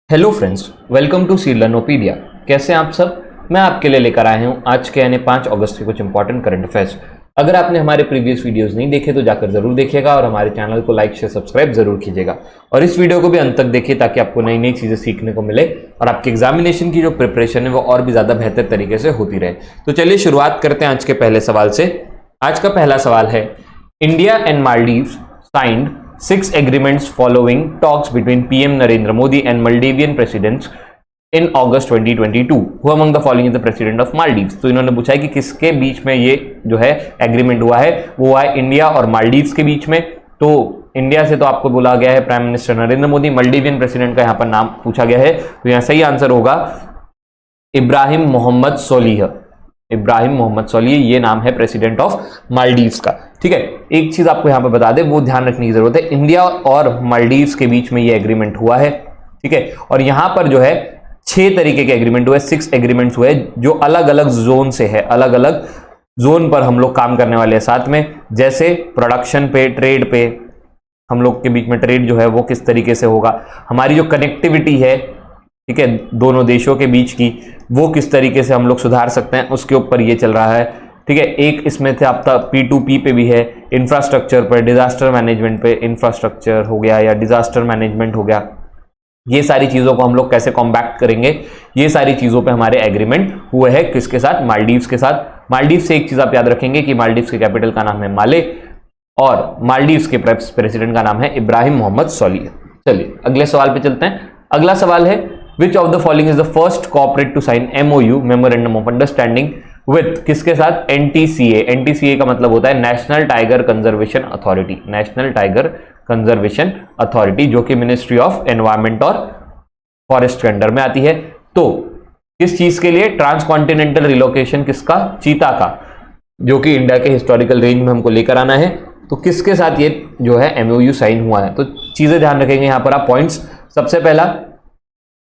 Hello friends, welcome to Celernopedia. कैसे हैं आप सब? मैं आपके लिए लेकर आया हूं आज के यानी 5 अगस्त के कुछ इंपॉर्टेंट करंट अफेयर्स। अगर आपने हमारे प्रीवियस वीडियोस नहीं देखे तो जाकर जरूर देखिएगा और हमारे चैनल को लाइक शेयर सब्सक्राइब जरूर कीजिएगा और इस वीडियो को भी अंत तक देखिए ताकि आपको नई नई चीजें सीखने को मिले और आपके एग्जामिनेशन की जो प्रिपरेशन है वो और भी ज्यादा बेहतर तरीके से होती रहे। तो चलिए शुरुआत करते हैं आज के पहले सवाल से। आज का पहला सवाल है, India and Maldives signed 6 agreements following talks between PM Narendra Modi and Maldivian presidents in August 2022. Who among the following is the president of Maldives? तो इन्होंने पूछा है कि किसके बीच में ये जो है एग्रीमेंट हुआ है, वो हुआ है इंडिया और मालदीव्स के बीच में। तो इंडिया से तो आपको बोला गया है prime minister Narendra Modi, Maldivian president का यहाँ पर नाम पूछा गया है, तो यहाँ सही आंसर होगा इब्राहिम मोहम्मद सोलिह। इब्राहिम मोहम्मद सोलिह ये नाम है प्रेसिडेंट ऑफ मालदीव्स का। ठीक है, एक चीज आपको यहां पे बता दें, वो ध्यान रखने की जरूरत है, इंडिया और मालदीव्स के बीच में ये एग्रीमेंट हुआ है। ठीक है, और यहां पर जो है 6 तरीके के एग्रीमेंट हुए, 6 एग्रीमेंट्स हुए जो अलग अलग जोन से है, अलग अलग जोन पर हम लोग काम करने वाले हैं साथ में। जैसे प्रोडक्शन पे, ट्रेड पे, हम लोग के बीच में ट्रेड जो है वो किस तरीके से होगा, हमारी जो कनेक्टिविटी है, ठीक है, दोनों देशों के बीच की, वो किस तरीके से हम लोग सुधार सकते हैं, उसके ऊपर ये चल रहा है। ठीक है, एक इसमें थे आपका P2P पे भी है, इंफ्रास्ट्रक्चर पर, डिजास्टर मैनेजमेंट पे, इंफ्रास्ट्रक्चर हो गया या डिजास्टर मैनेजमेंट हो गया, ये सारी चीजों को हम लोग कैसे कॉम्बैक्ट करेंगे, ये सारी चीजों पे हमारे एग्रीमेंट हुए हैं। किसके साथ? मालदीव्स के साथ। मालदीव्स से एक चीज आप याद रखेंगे कि मालदीव्स के कैपिटल का नाम है माले और मालदीव्स के प्रेसिडेंट का नाम है इब्राहिम मोहम्मद सोलिह। चलिए अगले सवाल पे चलते हैं। अगला सवाल है, Which of the following is the first corporate to sign MOU Memorandum of Understanding with किसके साथ? NTCA। NTCA का मतलब होता है national tiger conservation authority. National tiger conservation authority जो कि मिनिस्ट्री ऑफ एनवायरमेंट और फॉरेस्ट के अंडर में आती है। तो किस चीज के लिए? ट्रांसकॉन्टिनेंटल रिलोकेशन किसका? चीता का, जो कि इंडिया के हिस्टोरिकल रेंज में हमको लेकर आना है। तो किसके साथ ये जो है MOU साइन हुआ है? तो चीजें ध्यान रखेंगे यहां पर आप पॉइंट्स। सबसे पहला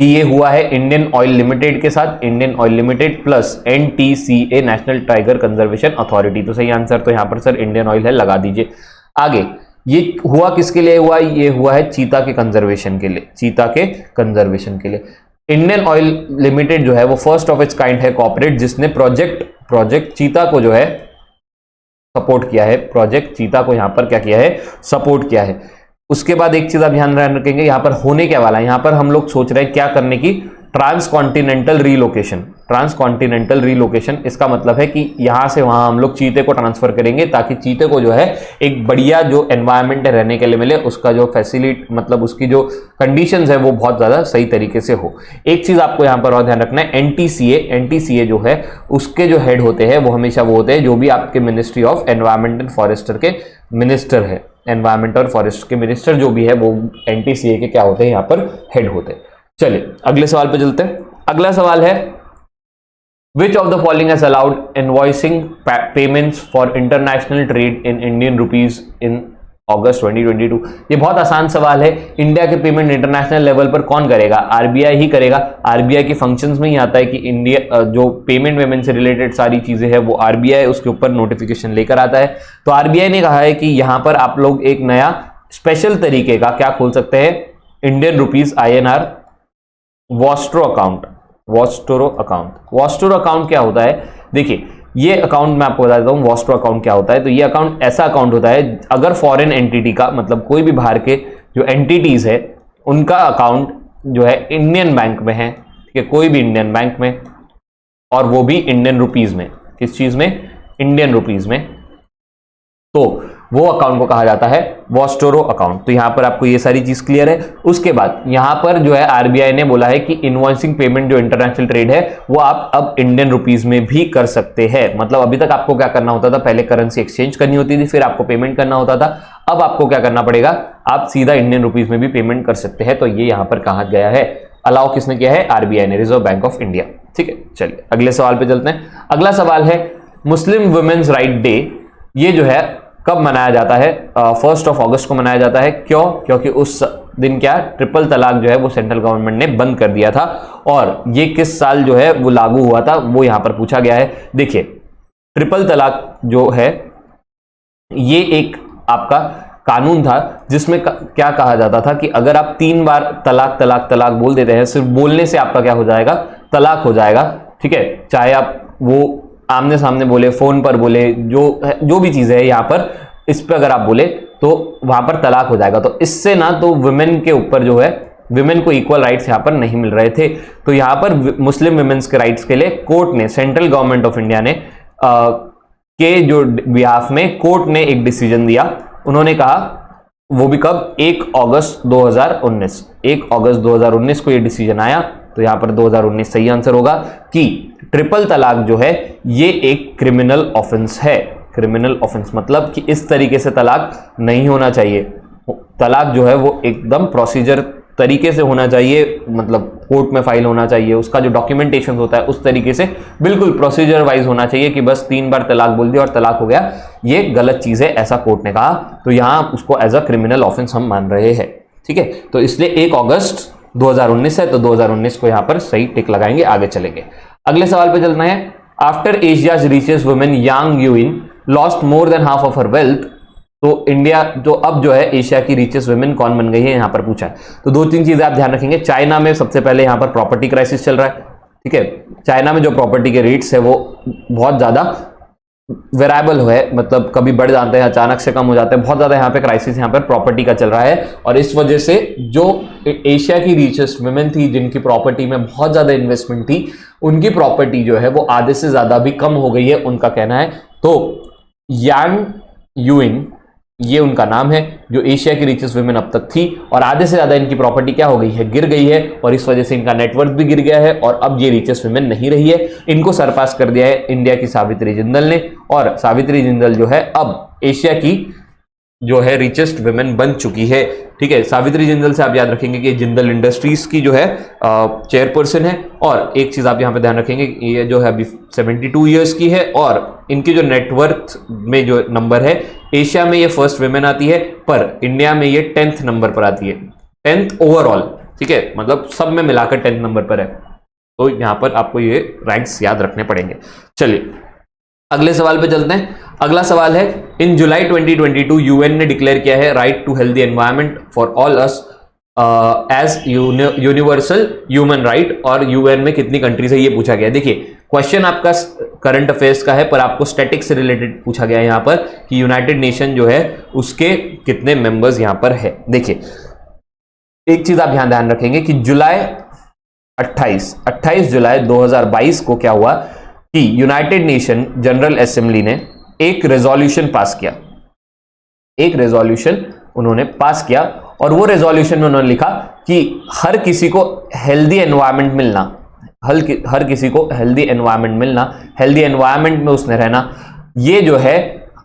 कि ये हुआ है इंडियन ऑयल लिमिटेड के साथ, Indian oil limited plus NTCA national tiger conservation authority. तो सही आंसर तो यहां पर सर इंडियन ऑयल है, लगा दीजिए। आगे ये हुआ किसके लिए हुआ? ये हुआ है चीता के कंजर्वेशन के लिए, चीता के कंजर्वेशन के लिए। इंडियन ऑयल लिमिटेड जो है वो फर्स्ट ऑफ इट्स काइंड है कॉर्पोरेट जिसने प्रोजेक्ट चीता को जो है सपोर्ट किया है, प्रोजेक्ट चीता को यहां पर क्या किया है? सपोर्ट किया है। उसके बाद एक चीज आप ध्यान रखेंगे, यहां पर होने क्या वाला है, यहां पर हम लोग सोच रहे हैं क्या करने की? Transcontinental relocation. ट्रांसकॉन्टिनेंटल रीलोकेशन इसका मतलब है कि यहां से वहां हम लोग चीते को ट्रांसफर करेंगे ताकि चीते को जो है एक बढ़िया जो एनवायरमेंट रहने के लिए मिले, उसका जो फैसिलिटी मतलब उसकी जो कंडीशंस है वो बहुत ज्यादा सही तरीके से हो। एक चीज आपको यहां पर और ध्यान रखना है, NTCA जो है उसके जो हेड होते हैं वो हमेशा वो होते हैं जो भी आपके ministry of environment and forester के मिनिस्टर है। एनवायरमेंट और फॉरेस्ट के मिनिस्टर जो भी है वो NTCA के क्या होते हैं? यहाँ पर हेड होते हैं। चलिए अगले सवाल पे चलते हैं। अगला सवाल है, Which of the following has allowed invoicing payments for international trade in Indian rupees in August 2022? ये बहुत आसान सवाल है। इंडिया के पेमेंट इंटरनेशनल लेवल पर कौन करेगा? RBI ही करेगा। RBI के फंक्शंस में ही आता है कि इंडिया जो पेमेंट से रिलेटेड सारी चीजें हैं वो RBI उसके ऊपर नोटिफिकेशन लेकर आता है। तो RBI ने कहा है कि यहां पर आप लोग एक नया स्पेशल तरीके का क्या खोल सकते हैं? Indian rupees INR Vostro account. Vostro account क्या होता है? देखिए ये अकाउंट मैं आपको बता देता हूं, वॉस्ट्रो अकाउंट क्या होता है। तो ये अकाउंट ऐसा अकाउंट होता है अगर फॉरेन एंटिटी का मतलब कोई भी बाहर के जो एंटिटीज है उनका अकाउंट जो है इंडियन बैंक में है, ठीक है, कोई भी इंडियन बैंक में, और वो भी इंडियन रुपीज में। किस चीज में? इंडियन रुपीज में। तो वो अकाउंट को कहा जाता है वॉस्टोरो अकाउंट। तो यहां पर आपको ये सारी चीज क्लियर है। उसके बाद यहां पर जो है RBI ने बोला है कि इनवॉइसिंग पेमेंट जो इंटरनेशनल ट्रेड है वो आप अब इंडियन रुपीज में भी कर सकते हैं। मतलब अभी तक आपको क्या करना होता था? पहले करेंसी एक्सचेंज करनी होती थी, फिर आपको पेमेंट करना होता था। अब आपको क्या करना पड़ेगा? आप सीधा इंडियन रुपीज में भी पेमेंट कर सकते हैं। तो ये यहां पर कहा गया है, अलाउ किसने किया है? RBI ने, रिजर्व बैंक ऑफ इंडिया। ठीक है, चलिए अगले सवाल पे चलते हैं। अगला सवाल है, मुस्लिम वुमेन्स राइट डे ये जो है कब मनाया जाता है? 1 अगस्त को मनाया जाता है। क्यों? क्योंकि उस दिन क्या ट्रिपल तलाक जो है वो सेंट्रल गवर्नमेंट ने बंद कर दिया था और ये किस साल जो है वो लागू हुआ था वो यहां पर पूछा गया है। देखिए ट्रिपल तलाक जो है ये एक आपका कानून था जिसमें क्या कहा जाता था कि अगर आप 3 बार तलाक तलाक तलाक बोल देते हैं, सिर्फ बोलने से आपका क्या हो जाएगा, तलाक हो जाएगा। ठीक है, चाहे आप वो आमने सामने बोले, फोन पर बोले, जो भी चीज है यहाँ पर, इस पर अगर आप बोले तो वहां पर तलाक हो जाएगा। तो इससे ना तो वुमेन के ऊपर जो है, विमेन को इक्वल राइट्स यहां पर नहीं मिल रहे थे। तो यहां पर मुस्लिम विमेन्स के राइट्स के लिए कोर्ट ने, सेंट्रल गवर्नमेंट ऑफ इंडिया ने के जो बिहाफ में कोर्ट ने एक डिसीजन दिया। उन्होंने कहा, वो भी कब, 1 अगस्त 2019, 1 अगस्त 2019 को ये डिसीजन आया। तो यहां पर 2019 सही आंसर होगा कि ट्रिपल तलाक जो है ये एक क्रिमिनल ऑफेंस है। क्रिमिनल ऑफेंस मतलब कि इस तरीके से तलाक नहीं होना चाहिए। तलाक जो है वो एकदम प्रोसीजर तरीके से होना चाहिए, मतलब कोर्ट में फाइल होना चाहिए, उसका जो डॉक्यूमेंटेशन होता है उस तरीके से बिल्कुल प्रोसीजर वाइज होना चाहिए कि बस 3 बार तलाक बोल दिया और तलाक हो गया। ये गलत चीज है, ऐसा कोर्ट ने कहा। तो यहां उसको एज अ क्रिमिनल ऑफेंस हम मान रहे हैं। ठीक है, तो इसलिए 1 अगस्त 2019 है, तो 2019 को यहां पर सही टिक लगाएंगे, आगे चलेंगे। अगले सवाल पे चलना है। After Asia's richest women Yang Huiyan lost more than half of her wealth. तो इंडिया जो अब जो है एशिया की रिचेस्ट वुमेन कौन बन गई है, यहां पर पूछा है। तो 2-3 चीजें आप ध्यान रखेंगे। चाइना में सबसे पहले यहां पर प्रॉपर्टी क्राइसिस चल रहा है। ठीक है, चाइना में जो प्रॉपर्टी के रेट्स है वो बहुत ज्यादा वेरिएबल है, मतलब कभी बढ़ जाते हैं, अचानक से कम हो जाते हैं, बहुत ज्यादा यहाँ पे क्राइसिस यहाँ पर प्रॉपर्टी का चल रहा है। और इस वजह से जो एशिया की रिचेस्ट वुमेन थी, जिनकी प्रॉपर्टी में बहुत ज्यादा इन्वेस्टमेंट थी, उनकी प्रॉपर्टी जो है वो आधे से ज्यादा भी कम हो गई है, उनका कहना है। तो यांग यूइंग ये उनका नाम है, जो एशिया की रिचेस्ट वुमेन अब तक थी, और आधे से ज्यादा इनकी प्रॉपर्टी क्या हो गई है, गिर गई है, और इस वजह से इनका नेटवर्थ भी गिर गया है, और अब ये रिचेस्ट वुमेन नहीं रही है। इनको सरपास कर दिया है इंडिया की सावित्री जिंदल ने, और सावित्री जिंदल जो है अब एशिया की जो है रिचेस्ट वुमेन बन चुकी है। ठीक है, सावित्री जिंदल से आप याद रखेंगे कि जिंदल इंडस्ट्रीज की जो है चेयरपर्सन है। और एक चीज आप यहां पे ध्यान रखेंगे, ये जो है अभी 72 इयर्स की है, और इनकी जो नेटवर्थ में जो नंबर है, एशिया में ये फर्स्ट वुमेन आती है, पर इंडिया में ये 10th नंबर पर आती है, 10th ओवरऑल। ठीक है, मतलब सब में मिलाकर 10th नंबर पर है। तो यहां पर आपको ये रैंक्स याद रखने पड़ेंगे। चलिए अगले सवाल पे चलते हैं। अगला सवाल है, इन जुलाई 2022 यूएन ने डिक्लेयर किया है right to healthy environment for all us as universal human right, और यूएन में कितनी कंट्रीज है ये पूछा गया है। देखिए क्वेश्चन आपका करंट अफेयर्स का है, पर आपको स्टैटिक्स से रिलेटेड पूछा गया है यहाँ पर कि यूनाइटेड नेशन जो है उसके कितने मेंबर्स यहाँ पर है। देखिए एक चीज आप ध्यान रखेंगे कि जुलाई 28 जुलाई 2022 को क्या हुआ कि यूनाइटेड नेशन जनरल असेंबली ने एक रेजोल्यूशन पास किया, एक रेजोल्यूशन उन्होंने पास किया, और वो रेजोल्यूशन में उन्होंने लिखा कि हर किसी को हेल्दी एनवायरनमेंट मिलना, हर किसी को हेल्दी एनवायरनमेंट मिलना, हेल्दी एनवायरनमेंट में उसने रहना, ये जो है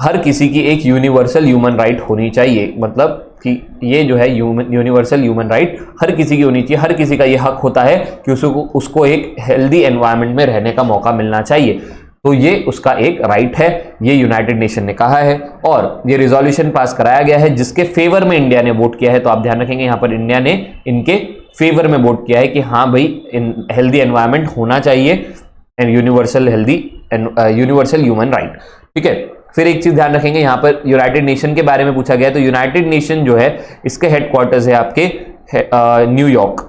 हर किसी की एक यूनिवर्सल ह्यूमन राइट होनी चाहिए। मतलब कि ये जो है यूनिवर्सल ह्यूमन राइट हर किसी की होनी चाहिए, हर किसी का ये हक होता है कि उसको एक हेल्दी एनवायरनमेंट में रहने का मौका मिलना चाहिए। तो ये उसका एक राइट है, ये यूनाइटेड नेशन ने कहा है, और ये रिजोल्यूशन पास कराया गया है जिसके फेवर में इंडिया ने वोट किया है। तो आप ध्यान रखेंगे यहाँ पर इंडिया ने इनके फेवर में वोट किया है कि हाँ भाई हेल्दी एनवायरनमेंट होना चाहिए एंड यूनिवर्सल ह्यूमन राइट। ठीक है, फिर एक चीज ध्यान रखेंगे यहाँ पर यूनाइटेड नेशन के बारे में पूछा गया है। तो यूनाइटेड नेशन जो है इसके हेडक्वार्टर्स है आपके न्यूयॉर्क,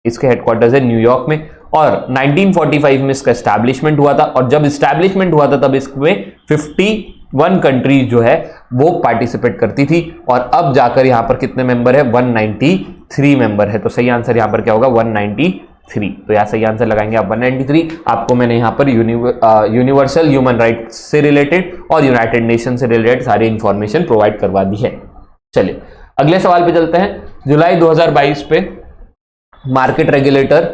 इसके हेडक्वार्टर्स है न्यूयॉर्क में, और 1945 में इसका एस्टैब्लिशमेंट हुआ था, और जब एस्टैब्लिशमेंट हुआ था तब इसमें 51 कंट्रीज जो है वो पार्टिसिपेट करती थी, और अब जाकर यहां पर कितने मेंबर है, 193 मेंबर है। तो सही आंसर यहां पर क्या होगा, 193। तो यहां सही आंसर लगाएंगे आप 193। आपको मैंने यहां पर यूनिवर्सल ह्यूमन राइट से रिलेटेड और यूनाइटेड नेशन से रिलेटेड सारी इंफॉर्मेशन प्रोवाइड करवा दी है। चलिए अगले सवाल पे चलते हैं। जुलाई 2022 पे मार्केट रेगुलेटर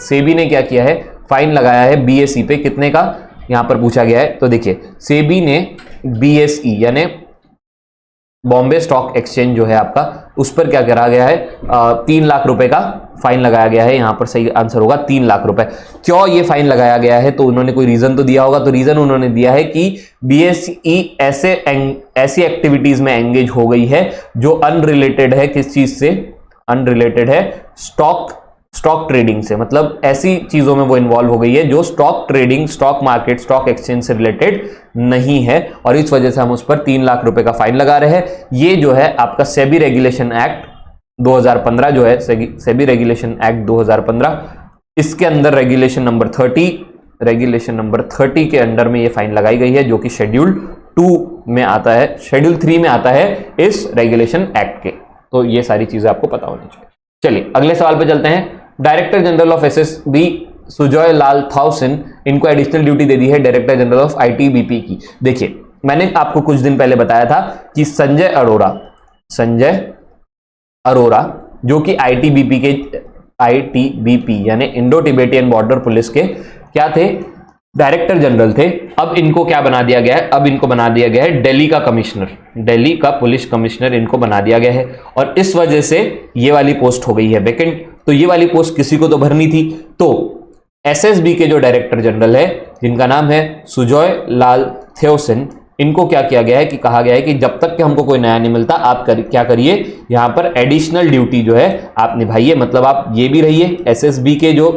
सेबी ने क्या किया है, फाइन लगाया है बीएसई पे, कितने का यहां पर पूछा गया है। तो देखिए सेबी ने बीएसई यानी बॉम्बे स्टॉक एक्सचेंज जो है आपका, उस पर क्या करा गया है, 3 लाख रुपए का फाइन लगाया गया है। यहां पर सही आंसर होगा 3 लाख रुपए। क्यों ये फाइन लगाया गया है, तो उन्होंने कोई रीजन तो दिया होगा। तो रीजन उन्होंने दिया है कि बीएसई ऐसी एक्टिविटीज में एंगेज हो गई है जो अनरिलेटेड है, किस चीज से, अनरिलेटेड है स्टॉक ट्रेडिंग से, मतलब ऐसी चीजों में वो इन्वॉल्व हो गई है जो stock trading, stock market, stock exchange से रिलेटेड नहीं है, और इस वजह से हम उस पर 3 लाख रुपए का फाइन लगा रहे हैं। ये जो है आपका सेबी रेगुलेशन एक्ट 2015 जो है, सेबी रेगुलेशन एक्ट 2015, इसके अंदर रेगुलेशन नंबर 30 के अंडर में ये फाइन लगाई गई है, जो कि शेड्यूल 2 में आता है, शेड्यूल 3 में आता है इस रेगुलेशन एक्ट के। तो ये सारी चीजें आपको पता होनी चाहिए। चलिए अगले सवाल पे चलते हैं। Director general of SSB Sujoy Lal Thaosen, इनको एडिशनल ड्यूटी दे दी है डायरेक्टर जनरल ऑफ आईटीबीपी की। देखिए मैंने आपको कुछ दिन पहले बताया था कि संजय अरोरा जो कि आईटीबीपी यानी इंडो तिब्बतियन बॉर्डर पुलिस के क्या थे, डायरेक्टर जनरल थे। अब इनको क्या बना दिया गया है, अब इनको बना दिया गया है दिल्ली का कमिश्नर, दिल्ली का पुलिस कमिश्नर इनको बना दिया गया है, और इस वजह से ये वाली पोस्ट हो गई है वैकेंट। तो ये वाली पोस्ट किसी को तो भरनी थी, तो एसएसबी के जो डायरेक्टर जनरल है जिनका नाम है सुजॉय लाल थाउसेन, इनको क्या किया गया है कि कहा गया है कि जब तक कि हमको कोई नया नहीं मिलता आप क्या करिए, यहां पर एडिशनल ड्यूटी जो है आप निभाइए, मतलब आप ये भी रहिए एसएसबी के जो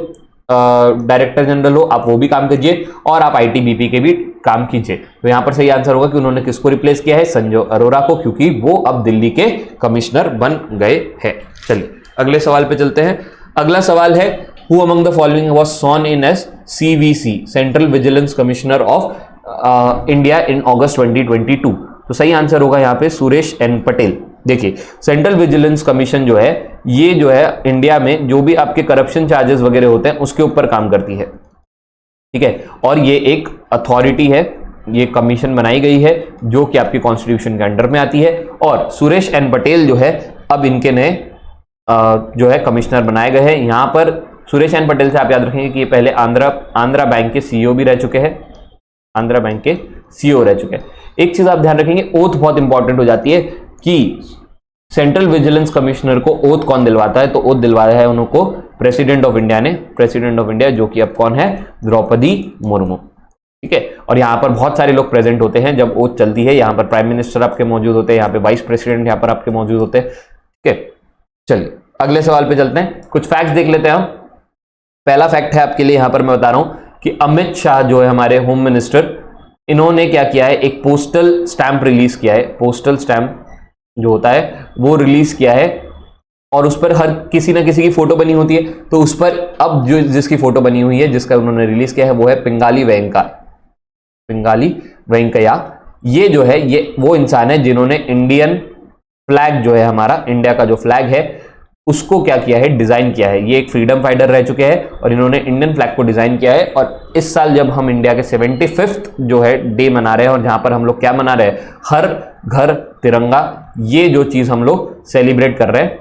डायरेक्टर जनरल हो, आप वो भी काम कीजिए और आप आईटीबीपी के भी काम कीजिए। तो यहां पर सही आंसर होगा कि उन्होंने किसको रिप्लेस किया है, संजय अरोरा को, क्योंकि वो अब दिल्ली के कमिश्नर बन गए हैं। चलिए अगले सवाल पे चलते हैं। अगला सवाल है, who among the following was sworn in as CVC, central vigilance commissioner of India in August 2022। तो सही आंसर होगा यहां पे सुरेश एन पटेल। देखिए सेंट्रल विजिलेंस कमीशन जो है, ये जो है इंडिया में जो भी आपके करप्शन चार्जेस वगैरह होते हैं उसके ऊपर काम करती है, ठीक है, और ये एक अथॉरिटी है, ये कमीशन बनाई गई है जो कि आपकी कॉन्स्टिट्यूशन के अंडर में आती है। और सुरेश एन पटेल जो है अब इनके नए जो है कमिश्नर बनाए गए हैं। यहां पर सुरेश एन पटेल से आप याद रखेंगे कि ये पहले आंध्रा बैंक के सीईओ भी रह चुके हैं, आंध्रा बैंक के सीईओ रह चुके हैं। एक चीज आप ध्यान रखेंगे, ओथ बहुत इंपॉर्टेंट हो जाती है कि सेंट्रल विजिलेंस कमिश्नर को ओथ कौन दिलवाता है, तो ओथ दिलवाया है उनको प्रेसिडेंट ऑफ इंडिया ने, प्रेसिडेंट ऑफ इंडिया जो कि अब कौन है, द्रौपदी मुर्मू, ठीक है। और यहां पर बहुत सारे लोग प्रेजेंट होते हैं जब ओथ चलती है, यहां पर प्राइम मिनिस्टर आपके मौजूद होते हैं, यहां पे वाइस प्रेसिडेंट यहां पर आपके मौजूद होते हैं, ठीक है। चलिए अगले सवाल पे चलते हैं, कुछ फैक्ट्स देख लेते हैं हम। पहला फैक्ट है आपके लिए, यहां पर मैं बता रहा हूं कि अमित शाह जो है हमारे होम मिनिस्टर, इन्होंने क्या किया है, एक पोस्टल स्टैंप रिलीज किया है, पोस्टल स्टैंप जो होता है वो रिलीज किया है, और उस पर हर किसी ना किसी की फोटो बनी होती है। तो उस पर अब जो जिसकी फोटो बनी हुई है, जिसका उन्होंने रिलीज किया है, वो है पिंगाली वेंकैया। ये जो है ये वो इंसान है जिन्होंने इंडियन फ्लैग जो है, हमारा इंडिया का जो फ्लैग है उसको क्या किया है, डिजाइन किया है। ये एक फ्रीडम फाइटर रह चुके हैं और इन्होंने इंडियन फ्लैग को डिजाइन किया है। और इस साल जब हम इंडिया के 75th जो है डे मना रहे हैं, और जहां पर हम लोग क्या मना रहे हैं, हर घर तिरंगा, ये जो चीज हम लोग सेलिब्रेट कर रहे हैं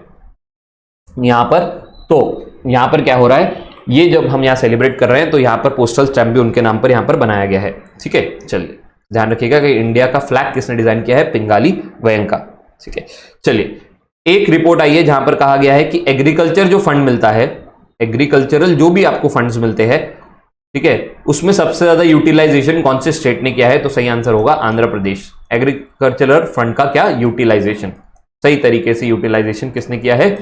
यहां पर। तो यहां पर क्या हो रहा है, ये जब हम यहां सेलिब्रेट कर रहे हैं तो यहां पर पोस्टल स्टैंप भी उनके नाम पर यहां पर बनाया गया है, ठीक है। चलिए ध्यान रखिएगा कि इंडिया का फ्लैग किसने डिजाइन किया है, पिंगाली वेंकैया, ठीक है। चलिए एक रिपोर्ट आई है जहां पर कहा गया है कि एग्रीकल्चर जो फंड मिलता है, एग्रीकल्चरल जो भी आपको फंड्स मिलते हैं, ठीक है, उसमें सबसे ज्यादा यूटिलाइजेशन कौन से स्टेट ने किया है, तो सही आंसर होगा आंध्र प्रदेश। एग्रीकल्चरल फंड का क्या यूटिलाइजेशन, सही तरीके से यूटिलाइजेशन किसने किया है,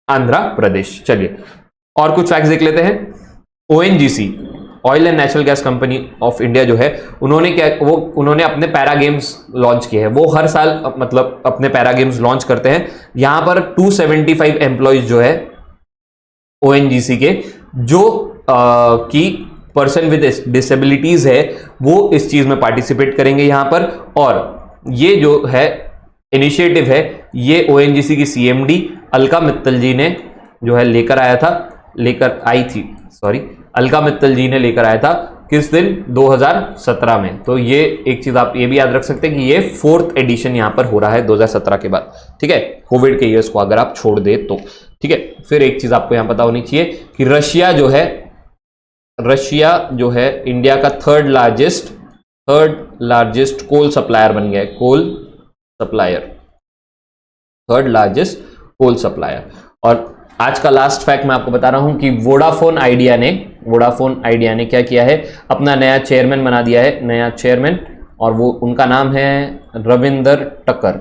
आंध्र प्रदेश। चलिए और कुछ फैक्ट्स देख लेते हैं। ONGC, oil and natural gas company of India जो है, उन्होंने अपने पैरा गेम्स लॉन्च किए हैं। वो हर साल मतलब अपने पैरा गेम्स लॉन्च करते हैं। यहां पर 275 एम्प्लॉइज जो है ओएनजीसी के, जो की पर्सन विद डिसेबिलिटीज है, वो इस चीज में पार्टिसिपेट करेंगे यहां पर। और ये जो है इनिशिएटिव है, ये ओएनजीसी की सीएमडी अलका मित्तल जी ने जो है अलका मित्तल जी ने लेकर आया था, किस दिन, 2017 में। तो ये एक चीज आप ये भी याद रख सकते हैं कि ये 4th एडिशन यहां पर हो रहा है 2017 के बाद, ठीक है, कोविड के ईयर्स को अगर आप छोड़ दे तो, ठीक है। फिर एक चीज आपको यहां पता होनी चाहिए कि रशिया जो है इंडिया का थर्ड लार्जेस्ट कोल सप्लायर बन गया है, थर्ड लार्जेस्ट कोल सप्लायर। और आज का लास्ट फैक्ट मैं आपको बता रहा हूं कि वोडाफोन आइडिया ने क्या किया है, अपना नया चेयरमैन बना दिया है, नया चेयरमैन, और वो उनका नाम है रविंदर टक्कर,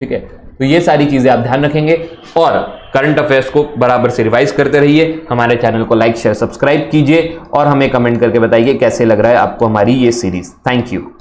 ठीक है। तो ये सारी चीजें आप ध्यान रखेंगे और करंट अफेयर्स को बराबर से रिवाइज करते रहिए। हमारे चैनल को लाइक शेयर सब्सक्राइब कीजिए और हमें कमेंट करके बताइए कैसे लग रहा है आपको हमारी ये सीरीज। Thank you.